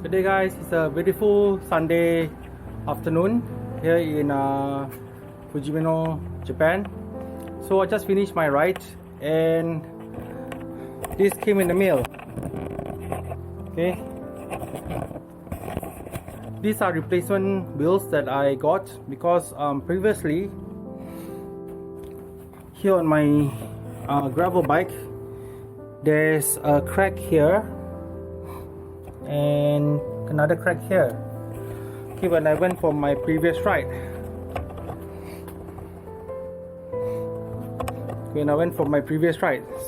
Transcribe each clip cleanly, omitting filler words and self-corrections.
Good day guys, it's a beautiful Sunday afternoon here in Fujimino, Japan. So I just finished my ride and this came in the mail. Okay, these are replacement wheels that I got because previously here on my gravel bike there's a crack here and another crack here. Okay, when I went for my previous ride,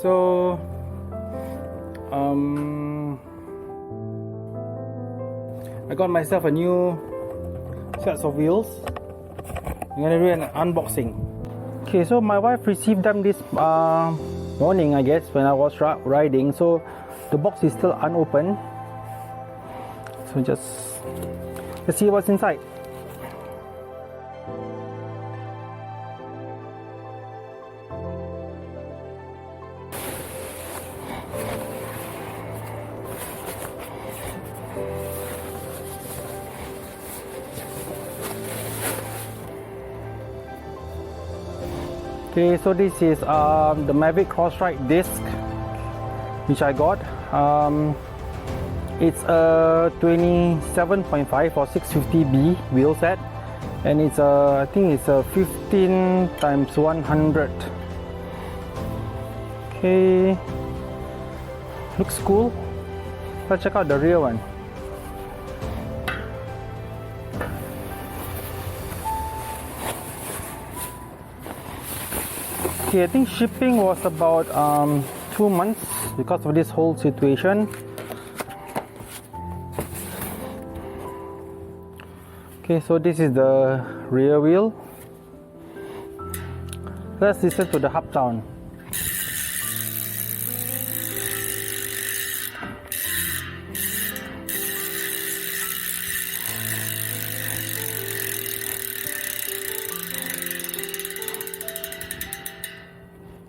so I got myself a new sets of wheels. I'm gonna do an unboxing. Okay, so my wife received them this morning, I guess, when I was riding, so the box is still unopened. So let's see what's inside. Okay, so this is the Mavic Crossride Disc which I got. It's a 27.5 or 650B wheel set, and it's I think it's a 15 times 100. Okay, looks cool. Let's check out the rear one. Okay, I think shipping was about 2 months because of this whole situation. Okay, so this is the rear wheel. Let's listen to the hub sound.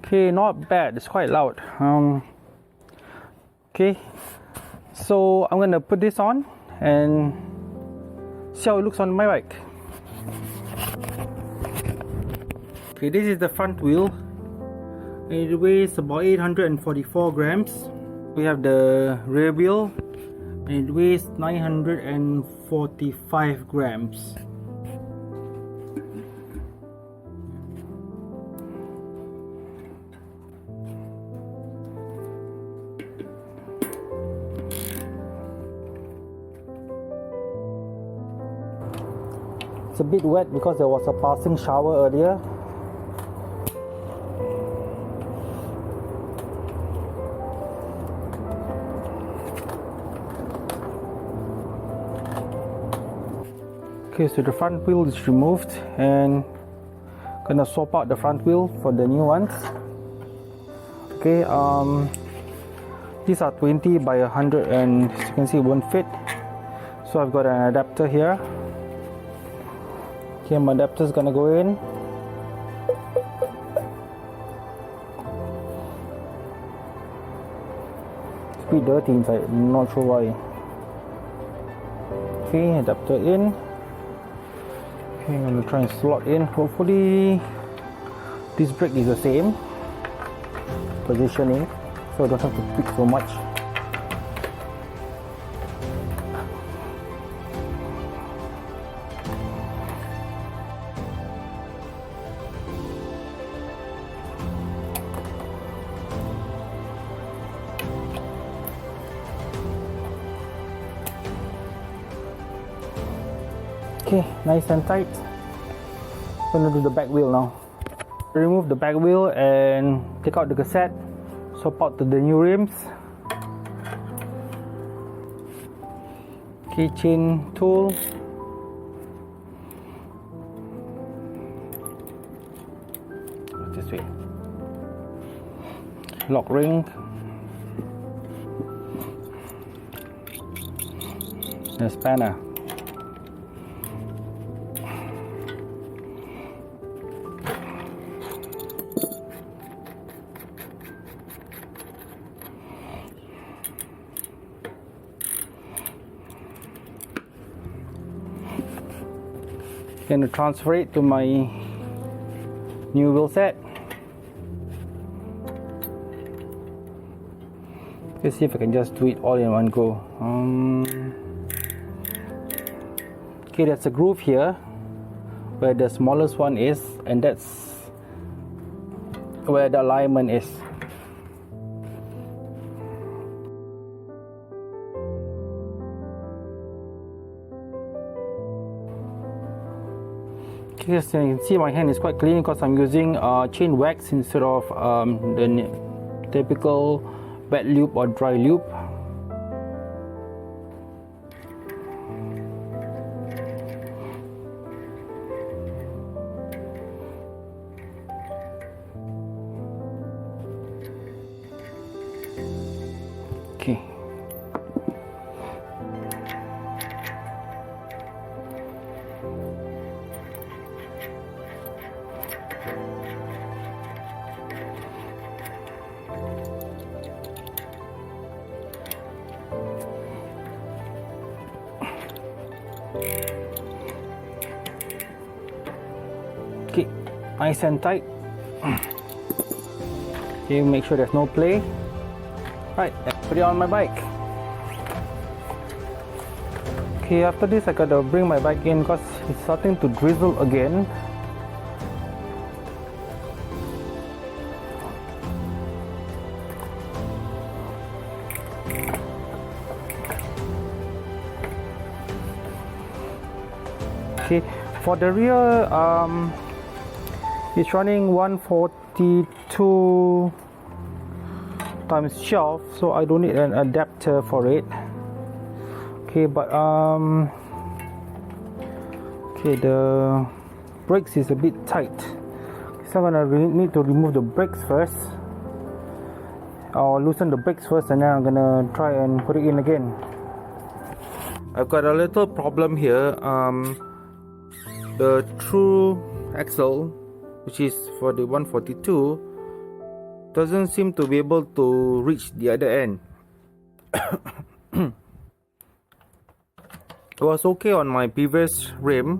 Okay, not bad. It's quite loud. Okay, so I'm gonna put this on and see how it looks on my bike. Okay, this is the front wheel. It weighs about 844 grams. We have the rear wheel, and it weighs 945 grams. It's a bit wet because there was a passing shower earlier. Okay, so the front wheel is removed and gonna swap out the front wheel for the new ones. Okay, these are 20 by 100 and as you can see it won't fit, so I've got an adapter here. Okay, my adapter is gonna go in. It's a bit dirty inside, I'm not sure why. Okay, adapter in. Okay, I'm gonna try and slot in. Hopefully this brake is the same positioning, so I don't have to pick so much. Okay, nice and tight. I'm gonna do the back wheel now. Remove the back wheel and take out the cassette, swap out to the new rims. Keychain tool. This way. Lock ring. And spanner. Gonna transfer it to my new wheel set. Let's see if I can just do it all in one go. Okay, there's a groove here where the smallest one is, and that's where the alignment is. Okay, so you can see my hand is quite clean because I'm using chain wax instead of the typical wet loop or dry loop. Okay. Okay, nice and tight. Okay, make sure there's no play. Right, let's put it on my bike. Okay, after this I gotta bring my bike in because it's starting to drizzle again. Okay, for the rear, it's running 142 times 12, so I don't need an adapter for it. Okay, but okay, the brakes is a bit tight, so I'm gonna need to remove the brakes first, or loosen the brakes first, and then I'm gonna try and put it in again. I've got a little problem here. The true axle, which is for the 142, doesn't seem to be able to reach the other end. It was okay on my previous rim,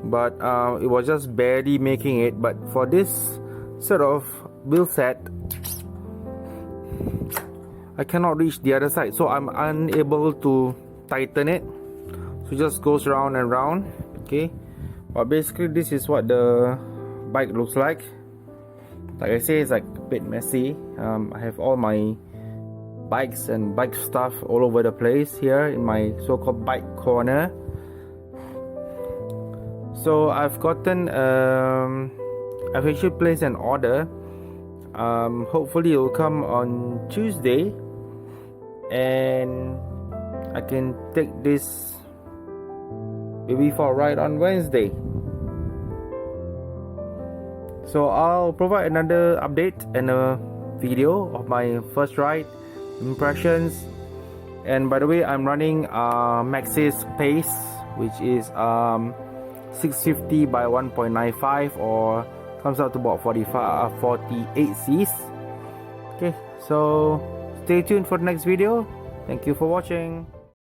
but it was just barely making it. But for this sort of wheel set, I cannot reach the other side, so I'm unable to tighten it, so it just goes round and round. Okay, but basically this is what the bike looks like. Like I say, it's like a bit messy. I have all my bikes and bike stuff all over the place here in my so-called bike corner. So I've gotten I've actually placed an order. Hopefully it will come on Tuesday, and I can take this maybe for a ride on Wednesday. So I'll provide another update and a video of my first ride, impressions. And by the way, I'm running Maxis pace, which is 650 by 1.95, or comes out to about 48 Cs. Okay, so stay tuned for the next video. Thank you for watching.